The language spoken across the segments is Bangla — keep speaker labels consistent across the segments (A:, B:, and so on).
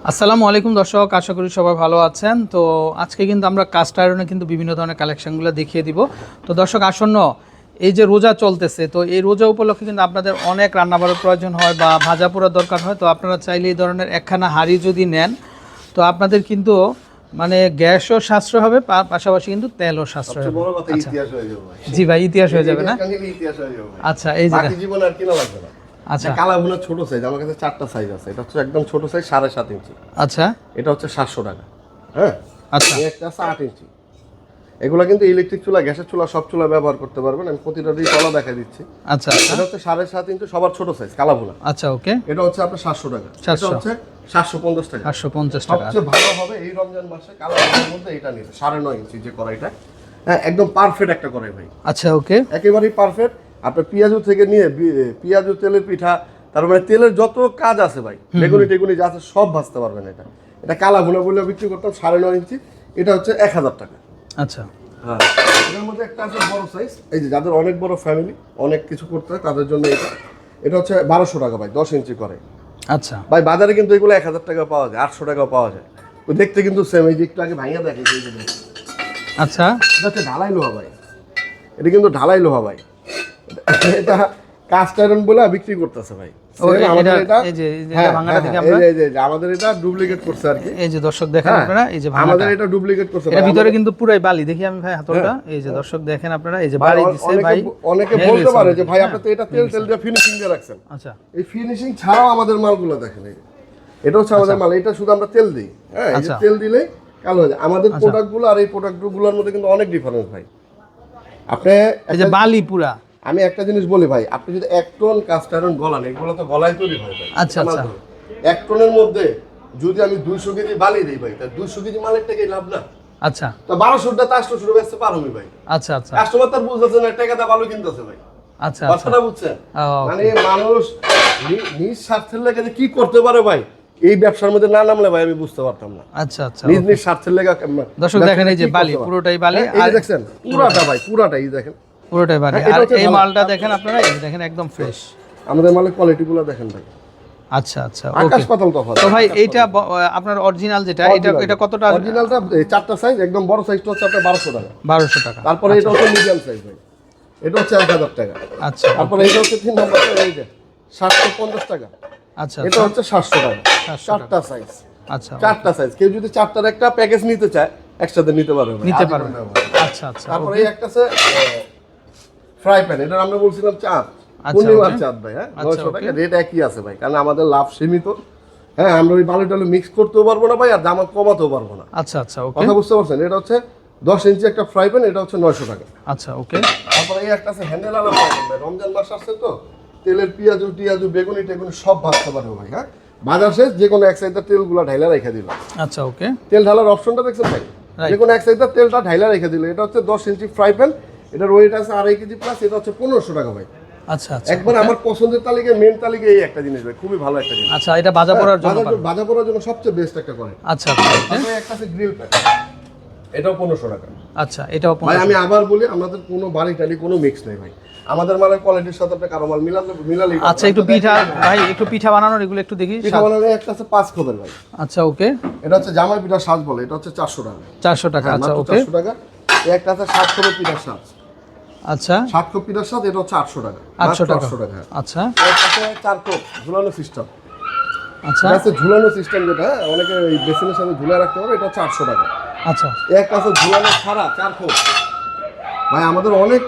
A: আসসালামু আলাইকুম দর্শক, আশা করি সবাই ভালো আছেন। তো আজকে কিন্তু আমরা কাস্ট আয়রনে কিন্তু বিভিন্ন ধরনের কালেকশনগুলো দেখিয়ে দিব। তো দর্শক আসন্ন এই যে রোজা চলতেছে, তো এই রোজা উপলক্ষে কিন্তু আপনাদের অনেক রান্নাবাড়ার প্রয়োজন হয় বা ভাজা পোড়ার দরকার হয়। তো আপনারা চাইলে এই ধরনের একখানা হাঁড়ি যদি নেন, তো আপনাদের কিন্তু মানে গ্যাসও সাশ্রয় হবে, পাশাপাশি কিন্তু তেলও সাশ্রয় হবে। আচ্ছা জি ভাই, ইতিহাস হয়ে যাবে না? আচ্ছা, এই যে
B: জীবন আর কিনা লাগবে না। আচ্ছা, কালাভুনা ছোট সাইজ, আমার কাছে 4টা সাইজ আছে। এটা হচ্ছে একদম ছোট সাইজ 7.5 ইঞ্চি।
A: আচ্ছা,
B: এটা হচ্ছে 700 টাকা। হ্যাঁ,
A: আচ্ছা,
B: একটা আছে 8 ইঞ্চি। এগুলা কিন্তু ইলেকট্রিক চুলা, গ্যাসের চুলা, সব চুলা ব্যবহার করতে পারবেন। আমি প্রতিটা তলা দেখাই দিচ্ছি।
A: আচ্ছা,
B: এটা হচ্ছে 7.5 ইঞ্চি, সবার ছোট সাইজ কালাভুনা।
A: আচ্ছা, ওকে।
B: এটা হচ্ছে আপনার 700 টাকা। এটা হচ্ছে 750 টাকা।
A: 750 টাকা।
B: সবচেয়ে ভালো হবে এই রমজান মাসে কালাভুনার মধ্যে এটা নিতে, 9.5 ইঞ্চি যে কড়াইটা। হ্যাঁ, একদম পারফেক্ট একটা কড়াই ভাই।
A: আচ্ছা, ওকে।
B: একেবারেই পারফেক্ট। আপনার পেঁয়াজু থেকে নিয়ে পেঁয়াজু, তেলের পিঠা, তার মানে তেলের যত কাজ আছে ভাই, বেগুনি টেগুনি যা আছে সব ভাজতে পারবেন। এটা কালা ভুনা বলে বিক্রি করতাম 9.5 ইঞ্চি। এটা হচ্ছে 1000 টাকা।
A: আচ্ছা,
B: হ্যাঁ, এটার মধ্যে একটা আছে বড় সাইজ, এই যে যাদের অনেক বড় ফ্যামিলি, অনেক কিছু করতে হয় তাদের জন্য এটা হচ্ছে 1200 টাকা ভাই, 10 ইঞ্চি করে।
A: আচ্ছা
B: ভাই বাজারে কিন্তু এগুলো 1000 টাকা পাওয়া যায়, 800 টাকা পাওয়া যায়। তো দেখতে কিন্তু সেম। এই যে একটু আগে ভাঙা দেখে,
A: আচ্ছা,
B: এটা হচ্ছে ঢালাই লোহা ভাই। এটা কিন্তু ঢালাই লোহা ভাই। এটা কাস্ট আয়রন বলে বিক্রি করতেছে ভাই। আমাদের এটা ডুপ্লিকেট করছে আর কি।
A: এই যে দর্শক দেখেন আপনারা, এই যে
B: আমাদের এটা ডুপ্লিকেট করছে।
A: এর ভিতরে কিন্তু পুরাই বালি। দেখি আমি ভাই হাতলটা, এই যে দর্শক দেখেন আপনারা, এই যে বালি দিছে ভাই।
B: অনেকে বলতে পারে যে ভাই আপনি তো এটা তেল দিয়ে ফিনিশিং দিয়ে রাখছেন।
A: আচ্ছা,
B: এই ফিনিশিং ছাড়াও আমাদের মালগুলো দেখেন। এটা হচ্ছে আমাদের মাল, এটা শুধু আমরা তেল দিই। হ্যাঁ, এই যে তেল দিলে কালো হয়ে যায়। আমাদের প্রোডাক্টগুলো আর এই প্রোডাক্টগুলোর মধ্যে কিন্তু অনেক ডিফারেন্স ভাই। আপনি
A: এই যে বালি পুরা,
B: আমি একটা জিনিস বলি ভাই, আপনি যদি 1 টন কাস্ট আয়রন গলান, এগুলো তো গলায় তৈরি হয় ভাই।
A: আচ্ছা, আচ্ছা,
B: 1 টনের মধ্যে যদি আমি 200 কেজি বালি দিই ভাই, তা 200 কেজি মালের টাকাই লাভ না।
A: আচ্ছা,
B: তো 1200টা 800 বেচতে পারোমি ভাই।
A: আচ্ছা, আচ্ছা,
B: কাস্টমার তার বুঝতেছে না, টাকা দা ভালো কিনতেছে ভাই।
A: আচ্ছা,
B: কথাটা বুঝছেন? মানে মানুষ নিজ স্বার্থের লেগে যে কি করতে পারে ভাই, এই ব্যবসার মধ্যে না নামলে ভাই আমি বুঝতে পারতাম না।
A: আচ্ছা, আচ্ছা,
B: নিজ স্বার্থের লেগে।
A: দর্শক দেখেন, এই যে বালি, পুরোটাই বালি।
B: আর দেখছেন পুরাটা ভাই, পুরাটাই দেখেন,
A: পুরোটাই বালি। আর এই মালটা দেখেন আপনারা, এই দেখেন একদম ফ্রেশ।
B: আমাদের মালের কোয়ালিটিগুলো দেখেন ভাই।
A: আচ্ছা, আচ্ছা,
B: আকাশ পাতাল তফাৎ।
A: তো ভাই এইটা আপনার অরিজিনাল যেটা, এটা কতটা?
B: অরিজিনালটা 4টা সাইজ, একদম বড় সাইজটা হচ্ছে আপনার 1200 টাকা।
A: 1200 টাকা।
B: তারপরে এটা হচ্ছে মিডিয়াম সাইজ ভাই, এটা হচ্ছে 1000 টাকা।
A: আচ্ছা,
B: তারপরে এটা হচ্ছে 3 নম্বর, এই যে 750 টাকা।
A: আচ্ছা,
B: এটা হচ্ছে 700 টাকা। 4টা সাইজ।
A: আচ্ছা,
B: 4টা সাইজ। কেউ যদি 4টার একটা প্যাকেজ নিতে চায়, একসাথে নিতে পারবে।
A: আচ্ছা, আচ্ছা।
B: তারপরে এই একটা আছে ফ্রাই প্যান, এটা আমরা বলছিলাম চাঁদ, পূর্ণিমার চাঁদ ভাই। হ্যাঁ, 900 টাকা। রেট একই আছে ভাই, কারণ আমাদের লাভ সীমিত। হ্যাঁ, আমরা ওই বালু টালু মিক্স করতেও পারবো না ভাই, আর দাম কমাতেও পারবো না।
A: আচ্ছা, আচ্ছা, ওকে।
B: কথা বুঝতে পারছেন? এটা হচ্ছে 10 ইঞ্চি একটা ফ্রাই প্যান, এটা হচ্ছে 900 টাকা।
A: আচ্ছা, ওকে।
B: তারপরে এই একটা আছে হ্যান্ডেল আলা ফ্রাই প্যান ভাই। রমজান মাস আসছে তো, তেলের পেঁয়াজু বেগুনি টেগুনি সব ভাজতে পারবে ভাই। হ্যাঁ, বাজার শেষ যে কোনো এক সাইডে তেলগুলো ঢাইলা রেখে দিল।
A: আচ্ছা, ওকে।
B: তেল ঢালার অপশনটা দেখছেন ভাই, যে কোনো এক সাইডে তেলটা ঢাইলা রেখে দিল। এটা হচ্ছে 10 ইঞ্চি ফ্রাই প্যান, এটার ওয়েট আছে 2.5 কেজি প্লাস। এটা হচ্ছে 1500 টাকা ভাই।
A: আচ্ছা, আচ্ছা,
B: একবার আমার পছন্দের তালিকায়, মেন তালিকায় এই একটা জিনিস ভাই, খুবই ভালো একটা জিনিস।
A: আচ্ছা, এটা ভাজা পোড়ার জন্য,
B: ভাজা পোড়ার জন্য সবচেয়ে বেস্ট একটা করে।
A: আচ্ছা, আচ্ছা,
B: তারপরে একটা আছে গ্রিল প্যান, এটাও 1500 টাকা।
A: আচ্ছা, এটাও
B: ভাই আমি আবার বলি, আমাদের কোনো বাড়ি টালি কোনো মিক্স নেই ভাই। আমাদের মালের কোয়ালিটির সাথে আপনি কারো মাল মিলালে।
A: আচ্ছা, একটু পিঠা ভাই, একটু পিঠা বানানোর এগুলো একটু দেখি।
B: পিঠা বানানোর একটা আছে 5 খোপের ভাই।
A: আচ্ছা, ওকে।
B: এটা হচ্ছে জামাই পিঠা সাজ বলে, এটা হচ্ছে 400 টাকা।
A: 400 টাকা। আচ্ছা, ওকে।
B: 400 টাকা। এই একটা আছে 7 খোপের পিঠার সাজ।
A: আচ্ছা,
B: 7 খোপ পিঠার সাজ, এটা হচ্ছে 800 টাকা।
A: 800 টাকা।
B: আচ্ছা, এর কাছে 4 খোপ ঝুলানো সিস্টেম।
A: আচ্ছা,
B: আছে ঝুলানো সিস্টেম, যেটা অনেকে এই বেসিনের সাথে ঝুলা রাখতে পারে, এটা হচ্ছে 800 টাকা।
A: আচ্ছা,
B: এক আছে ঝুলানো ছাড়া 4 খোপ ভাই। আমাদের অনেক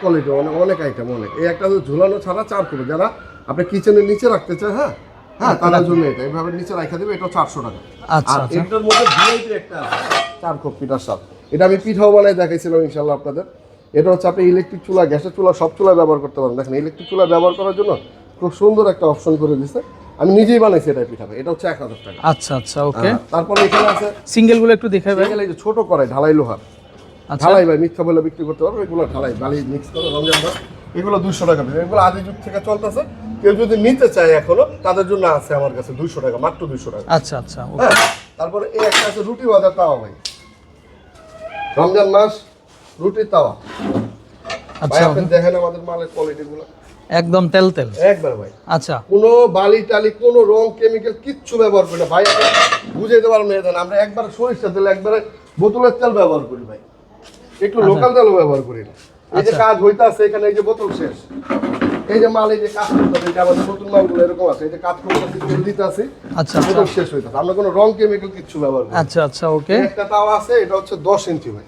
B: কোয়ালিটি, অনেক আইটেম, অনেক। এই একটা আছে ঝুলানো ছাড়া 4 খোপ, যারা আপনি কিচেনের নিচে রাখতে চায়, হ্যাঁ হ্যাঁ, তার জন্য এটা এইভাবে নিচে রাখা দেবে, এটা 400 টাকা।
A: আচ্ছা,
B: আর এটার মধ্যে ভিআইপি একটা আছে 4 খোপ পিঠার সাথ। এটা আমি পিঠাও বানাই দেখাইছিলাম ইনশাআল্লাহ আপনাদের। এটা হচ্ছে আপনি ইলেকট্রিক চুলা, গ্যাসের চুলা, সব চুলা ব্যবহার করতে পারেন। দেখেন, ইলেকট্রিক চুলা ব্যবহার করার জন্য খুব সুন্দর একটা অপশন করে দিচ্ছে। আমি নিজেই বানাইছি এটা পিঠা ভাই। এটা হচ্ছে 1000 টাকা।
A: আচ্ছা, আচ্ছা, ওকে।
B: তারপরে এখানে আছে
A: সিঙ্গেল গুলো একটু দেখাই ভাই।
B: এই যে ছোট কড়াই, ঢালাই লোহার। ঢালাই ভাই মিথ্যা বলে বিক্রি করতে পারবো, এগুলো ঢালাই বালি মিক্স করে রমজান মাস। এগুলো 200 টাকা। এগুলো আদি যুগ থেকে চলতেছে, কেউ যদি নিতে চায় এখনো, তাদের জন্য আছে আমার কাছে 200 টাকা, মাত্র 200 টাকা।
A: আচ্ছা, আচ্ছা, ওকে।
B: তারপরে এই একটা আছে রুটি ভাজা তাওয়া ভাই। রমজান মাস রুটি তাওয়া। আচ্ছা, আপনি দেখেন আমাদের মালের কোয়ালিটি গুলো
A: একদম তেল তেল
B: একবার ভাই।
A: আচ্ছা,
B: কোনো বালি টালি, কোনো রং কেমিক্যাল কিচ্ছু ব্যবহার করে না ভাই। বুঝাইতে পারবো না। দেন আমরা একবার সরিষার তেল একবারে বোতলের তেল ব্যবহার করি ভাই, একটু লোকাল তেলও ব্যবহার করি না। এই যে কাজ হইতে আছে এখানে, এই যে বোতল শেষ, এই যে মাল, এই যে কাজ করতেছে, এই যে আমাদের নতুন মালগুলো এরকম আছে, এই যে কাজ করতেছে তেল দিতে আছে,
A: আচ্ছা
B: বোতল শেষ হইতেছে, আমরা কোনো রং কেমিক্যাল কিছু ব্যবহার করি না।
A: আচ্ছা আচ্ছা ওকে।
B: একটা তাওয়া আছে, এটা হচ্ছে 10 ইঞ্চি ভাই,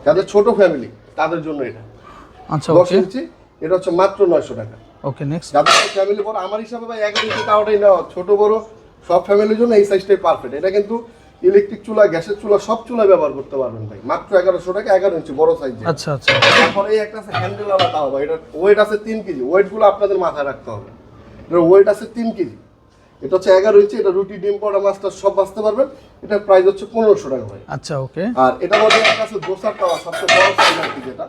B: যাদের ছোট ফ্যামিলি তাদের জন্য এটা।
A: আচ্ছা
B: 10
A: ওকে
B: ইঞ্চি, এটা হচ্ছে মাত্র 900 টাকা।
A: Okay next.
B: যাদের ফ্যামিলি বড়, আমার হিসাবে ভাই 11 ইঞ্চি তাওয়াটাই নেওয়া, ছোট বড় সব ফ্যামিলির জন্য এই সাইজটাই পারফেক্ট। এটা কিন্তু ইলেকট্রিক চুলা, গ্যাসের চুলা, সব চুলা ব্যবহার করতে পারবেন ভাই, মাত্র 1100 টাকা, 11 ইঞ্চি বড় সাইজ।
A: আচ্ছা আচ্ছা।
B: তারপরে এই একটা আছে হ্যান্ডেল আলা তাওয়া ভাই, এটা ওয়েট আছে 3 কেজি, ওয়েটগুলো আপনাদের মাথায় রাখতে হবে। এটার ওয়েট আছে 3 কেজি, এটা হচ্ছে 11 ইঞ্চি, এটা রুটি, ডিম, পরোটা, মাস্টার সব বাঁচতে পারবেন। এটার প্রাইস হচ্ছে 1500 টাকা ভাই।
A: আচ্ছা ওকে।
B: আর এটার মধ্যে একটা আছে দোসার তাওয়া, সবচেয়ে বড় সাইজ আর কি যেটা,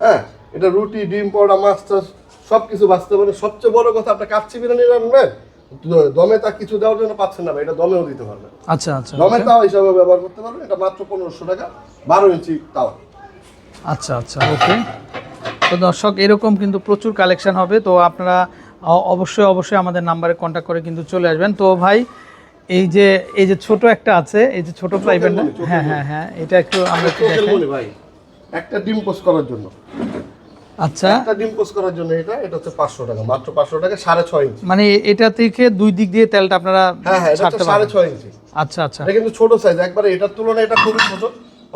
B: হ্যাঁ, এটা রুটি, ডিম, পরোটা, মাস্টার সব কিছু বাঁচতে পারে। সবচেয়ে বড় কথা, আপনার কাচ্চি বিরিয়ানি রান্নবেন, দমে তা কিছু দেওয়ার জন্য পাচ্ছেন না ভাই, এটা দমেও দিতে পারবেন।
A: আচ্ছা আচ্ছা
B: দমে তাওয়া হিসাবে ব্যবহার করতে পারবেন। এটা মাত্র 1500 টাকা, 12 ইঞ্চি তাওয়া।
A: আচ্ছা আচ্ছা ওকে। তো দর্শক এরকম কিন্তু প্রচুর কালেকশন হবে, তো আপনারা অবশ্যই অবশ্যই আমাদের নাম্বারে কন্ট্যাক্ট করে কিন্তু চলে আসবেন। তো ভাই এই যে ছোট একটা আছে, এই যে ছোট ফ্রাই প্যানটা, হ্যাঁ হ্যাঁ হ্যাঁ, এটা একটু আমরা একটু দেখাই
B: ভাই। একটা ডিম পোস্ট করার জন্য,
A: আচ্ছা
B: একটা ডিম পোস্ট করার জন্য এটা হচ্ছে 500 টাকা, মাত্র 500 টাকা, 6.5 ইঞ্চি।
A: মানে এটা থেকে দুই দিক দিয়ে তেলটা আপনারা
B: হ্যাঁ হ্যাঁ, এটা
A: ছাড়তে পারবেন।
B: 6.5 ইঞ্চি।
A: আচ্ছা আচ্ছা
B: এটা কিন্তু ছোট সাইজ, একবারে এটার তুলনায় এটা খুবই ছোট।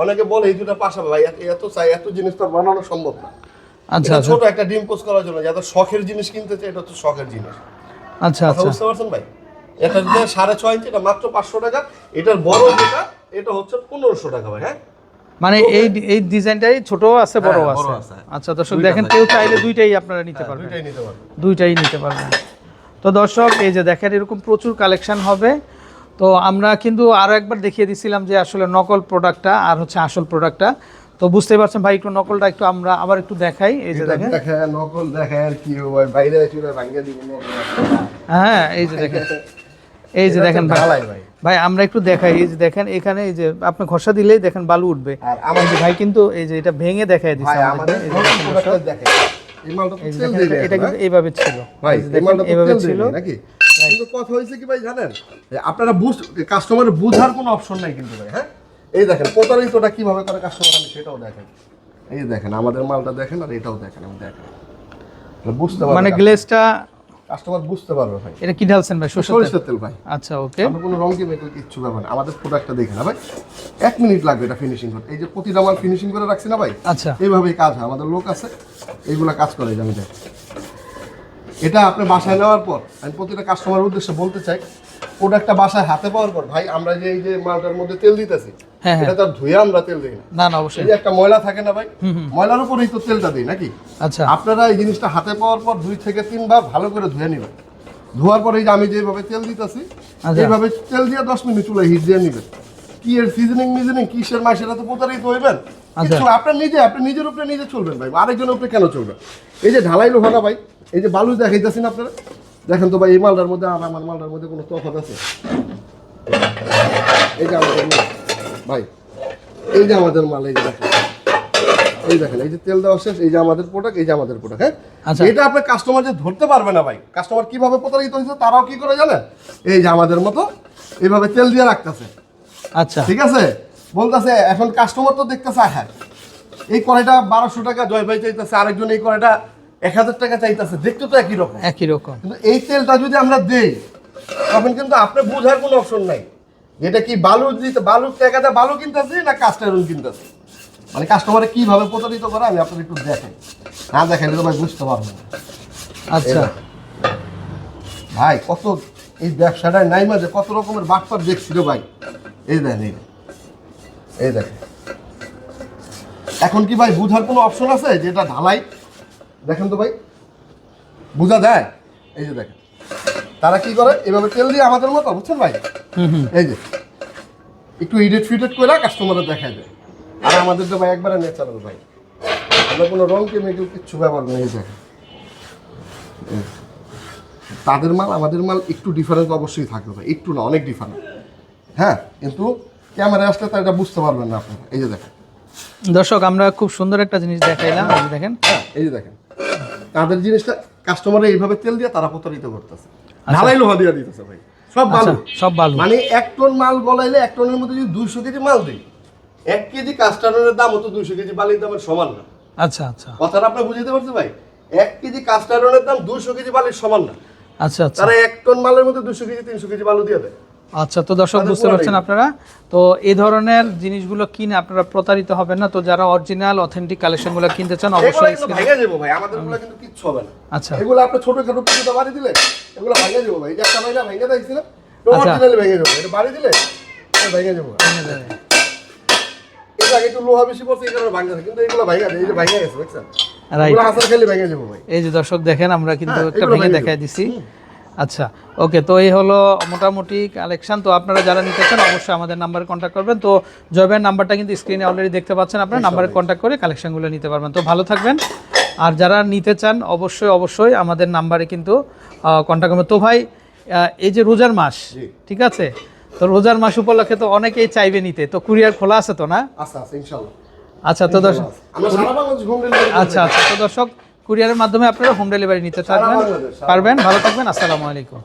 B: অনেকে বলে এই দুটো পাশাপাশি, ভাই এত চাই, এত জিনিস তো বানানো সম্ভব না।
A: আচ্ছা
B: এটা
A: আচ্ছা
B: ছোট একটা ডিম পোস্ট করার জন্য, যাদের শখের জিনিস কিনতে চাই, এটা হচ্ছে শখের জিনিস।
A: আচ্ছা
B: কথা
A: আচ্ছা
B: বুঝতে পারছেন ভাই? এটা যে 6.5 ইঞ্চি, এটা মাত্র 500 টাকা। এটার বড় যেটা, এটা হচ্ছে 1500 টাকা ভাই। হ্যাঁ,
A: মানে এই ডিজাইনটাই ছোট আছে, বড়
B: হ্যাঁ, বড়
A: আছে।
B: আছে।
A: আচ্ছা দর্শক
B: দুইটা
A: দেখেন,
B: আছে।
A: কেউ চাইলে দুইটাই আপনারা নিতে পারবেন,
B: দুইটাই নিতে পারবেন।
A: দুইটাই নিতে পারবেন। তো দর্শক এই যে দেখেন, এরকম প্রচুর কালেকশন হবে। তো আমরা কিন্তু আরো একবার দেখিয়ে দিছিলাম যে আসলে নকল প্রোডাক্টটা আর হচ্ছে আসল প্রোডাক্টটা। তো বুঝতেই পারছেন ভাই, একটু নকলটা একটু আমরা আবার একটু দেখাই। এই যে দেখেন,
B: দেখায় নকল দেখায় আর কি ভাই, বাইরে চুরে ভাঙিয়ে দিব নকল।
A: হ্যাঁ এই যে দেখেন, এই যে দেখেন ভাই,
B: ঢালাই ভাই।
A: ভাই আমরা একটু দেখাই। এই যে দেখেন, এখানে এই যে আপনি ঘষা দিলেই দেখেন বালু উঠবে।
B: আর আমার
A: এই যে ভাই কিন্তু এই যে এটা ভেঙে দেখায় দিচ্ছে
B: ভাই,
A: আমাদের।
B: আমাদের
A: এই যে দেখেন দর্শক,
B: প্রোডাক্টটা দেখেন, এই মালটা তো
A: এই যে
B: তেল
A: দেখেন,
B: দিয়ে
A: এটা
B: দেয়
A: কিন্তু এইভাবে ছিল
B: ভাই,
A: এই যে
B: এই
A: দেখেন,
B: মালটা তো
A: এইভাবে
B: তেল
A: ছিল।
B: দিয়ে নাকি? কিন্তু কথা হয়েছে কি ভাই জানেন, আপনারা কাস্টমারের বুঝার কোনো অপশন নাই কিন্তু ভাই। হ্যাঁ, এই দেখেন প্রতারিতটা কিভাবে করে কাস্টমার, আমি সেটাও দেখেন। এই দেখেন আমাদের মালটা দেখেন, আর এটাও দেখেন, আমি দেখেন বুঝতে পারবেন,
A: মানে গ্লেজটা
B: কাস্টমার বুঝতে পারবে ভাই।
A: এটা কি ঢালছেন ভাই?
B: সরিষার তেল ভাই।
A: আচ্ছা ওকে।
B: আমরা কোনো রং কেমিক্যাল কিচ্ছু ব্যবহার না। আমাদের প্রোডাক্টটা দেখে না ভাই, 1 মিনিট লাগবে এটা ফিনিশিং করতে। এই যে প্রতিটা মাল ফিনিশিং করে রাখছি না ভাই,
A: আচ্ছা
B: এইভাবেই কাজ হয়। আমাদের লোক আছে, এইগুলা কাজ করে। আমি দেখ, এটা আপনি বাসায় নেওয়ার পর আমি প্রতিটা কাস্টমারের উদ্দেশ্যে বলতে চাই, প্রোডাক্টটা বাসায় হাতে পাওয়ার পর ভাই, আমরা যে এই যে মালটার মধ্যে তেল দিতেছি,
A: হ্যাঁ, হ্যাঁ।
B: এটা তো ধুয়ে আমরা তেল দিই না।
A: না না
B: এই
A: অবশ্যই।
B: যে একটা ময়লা থাকে না ভাই, ময়লার উপরেই তো তেলটা দিই নাকি?
A: আচ্ছা
B: আপনারা এই জিনিসটা হাতে পাওয়ার পর 2 থেকে 3 বার ভালো করে ধুয়ে নেবেন। ধোয়ার পরে এই যে আমি যেভাবে তেল দিতেছি,
A: আচ্ছা।
B: এইভাবে তেল দিয়ে 10 মিনিট চুলায় হিট দিয়ে নেবেন। কি এর সিজনিং মিজনিং কিসের মাস, সেটা তো প্রতারিত হইবেন।
A: আচ্ছা।
B: কিছু আপনি নিজের উপরে নিজে চলবেন ভাই, আরেকজনের উপরে কেন চলবেন? এই যে ঢালাই লোহাটা ভাই, এই যে বালু দেখাইতেছেন আপনারা, দেখেন তো ভাই, এই মালটার মধ্যে আর আমার মালটার মধ্যে কোনো তফাৎ আছে? এই যে আমাদের মাল ভাই, এই যে আমাদের মাল, এই যে দেখেন, এই দেখেন, এই যে তেল দেওয়া শেষ, এই যে আমাদের প্রোডাক্ট, এই যে আমাদের প্রোডাক্ট। হ্যাঁ,
A: আচ্ছা।
B: এটা আপনার কাস্টমার যে ধরতে পারবে না ভাই, কাস্টমার কিভাবে প্রতারিত হয়েছে তারাও কি করে জানেন, এই যে আমাদের মতো এইভাবে তেল দিয়ে রাখতেছে।
A: আচ্ছা
B: ঠিক আছে, বলতেছে এখন কাস্টমার তো দেখতেছে, হ্যাঁ এই কড়াইটা 1200 টাকা জয় ভাই চাইতেছে, আরেকজন এই কড়াইটা 1000 টাকা চাইতেছে, দেখতে তো একই রকম।
A: একই রকম।
B: কিন্তু এই তেলটা যদি আমরা দেই, তখন কিন্তু আপনি বুঝার কোনো অপশন নাই, যেটা কি বালু দিতে, বালুর টাকাটা বালু কিনতেছি না কাস্ট আয়রন কিনতেছি। মানে কাস্টমারে কিভাবে প্রতারিত করে আমি আপনাদের একটু দেখেন, না দেখেন তো ভাই বুঝতে পারবেন না।
A: আচ্ছা
B: ভাই কত এই ব্যবসাটায় নাই মাঝে কত রকমের বাটপার দেখছিল ভাই। এই দেখেন, এই দেখেন, এখন কি ভাই বুঝার কোনো অপশন আছে যে এটা ঢালাই? দেখেন তো ভাই, বুঝা যায়? এই যে দেখেন, তারা কি করে এভাবে তেল দিয়ে আমাদের মতো, বুঝছেন ভাই? এই যে একটু ইডিট ফিটেড করে কাস্টমারের দেখায় দেয়। আর আমাদের তো ভাই একবারে ন্যাচারাল ভাই, আমরা কোনো রং কেমিক্যাল কিচ্ছু ব্যবহার নেই। এই দেখেন, তাদের মাল আমাদের মাল একটু ডিফারেন্স অবশ্যই থাকবে ভাই, একটু না অনেক ডিফারেন্স। হ্যাঁ, কিন্তু ক্যামেরায় আসলে তা এটা বুঝতে পারবেন না আপনারা। এই যে দেখেন
A: দর্শক, আমরা খুব সুন্দর একটা জিনিস দেখাইলাম। এই যে দেখেন,
B: হ্যাঁ, এই যে দেখেন, তাদের জিনিসটা কাস্টমারে এইভাবে তেল দিয়ে তারা প্রতারিত করতেছে, ঢালাই লোহা দিয়ে দিতেছে ভাই। সব বালু,
A: সব বালু।
B: মানে 1 টন মাল বলাইলে 1 টনের মধ্যে যদি 200 কেজি মাল দেই, 1 কেজি কাস্ট আয়রনের দাম তো 200 কেজি বালির দামের সমান না।
A: আচ্ছা আচ্ছা
B: কথাটা আপনি বুঝতে পারছেন ভাই? 1 কেজি কাস্ট আয়রনের দাম 200 কেজি বালির সমান না।
A: আচ্ছা আচ্ছা
B: তারা 1 টন মালের মধ্যে 200 কেজি 300 কেজি বালু দিয়ে দেয়।
A: আচ্ছা, তো দর্শক বুঝতে পারছেন আপনারা, তো এই ধরনের জিনিসগুলো কিনে আপনারা প্রতারিত হবেন না। তো যারা অরিজিনাল অথেন্টিক কালেকশনগুলো কিনতে চান অবশ্যই
B: এগুলো ভাঙা যাবে ভাই, আমাদেরগুলো কিন্তু কিচ্ছু হবে না।
A: আচ্ছা
B: এগুলো আপনি ছোটখাটো পিছুটা বাড়ি দিলে এগুলো ভাঙা যাবে ভাই। এই যে একটা ভাইনা ভাঙা দিয়েছিলাম, তো
A: আচ্ছা।
B: অরিজিনালি ভেঙে যাবে। এটা বাড়ি দিলে ভাঙা যাবে। এটা আগে একটু লোহা বেশি পড়ছে, এই কারণে ভাঙা যায়, কিন্তু এগুলো ভাঙা যায়। এই যে ভাঙা গেছে দেখছেন,
A: রাইট।
B: এগুলো হাসার খেলে ভেঙে যাবে ভাই।
A: এই যে দর্শক দেখেন, আমরা কিন্তু
B: হ্যাঁ,
A: একটা
B: এগুলো
A: ভেঙে
B: ভেঙে
A: দেখাই দিছি। আচ্ছা ওকে, তো এই হলো মোটামুটি কালেকশন। তো আপনারা যারা নিতে চান অবশ্যই আমাদের নাম্বারে কন্ট্যাক্ট করবেন। তো জয়বের নাম্বারটা কিন্তু স্ক্রিনে অলরেডি দেখতে পাচ্ছেন, আপনার নাম্বারে কন্ট্যাক্ট করে কালেকশনগুলো নিতে পারবেন। তো ভালো থাকবেন, আর যারা নিতে চান অবশ্যই আমাদের নাম্বারে কিন্তু কন্ট্যাক্ট করবেন। তো ভাই এই যে রোজার মাস, ঠিক আছে, তো রোজার মাস উপলক্ষে তো অনেকেই চাইবে নিতে, তো কুরিয়ার খোলা আছে তো না?
B: আচ্ছা আচ্ছা, ইনশাআল্লাহ।
A: আচ্ছা তো দর্শক,
B: আমরা সারা বাংলাদেশ হোম ডেলিভারি।
A: আচ্ছা তো দর্শক কুরিয়ারের মাধ্যমে আপনারা হোম ডেলিভারি নিতে পারবেন। ভালো থাকবেন, আসসালামু আলাইকুম।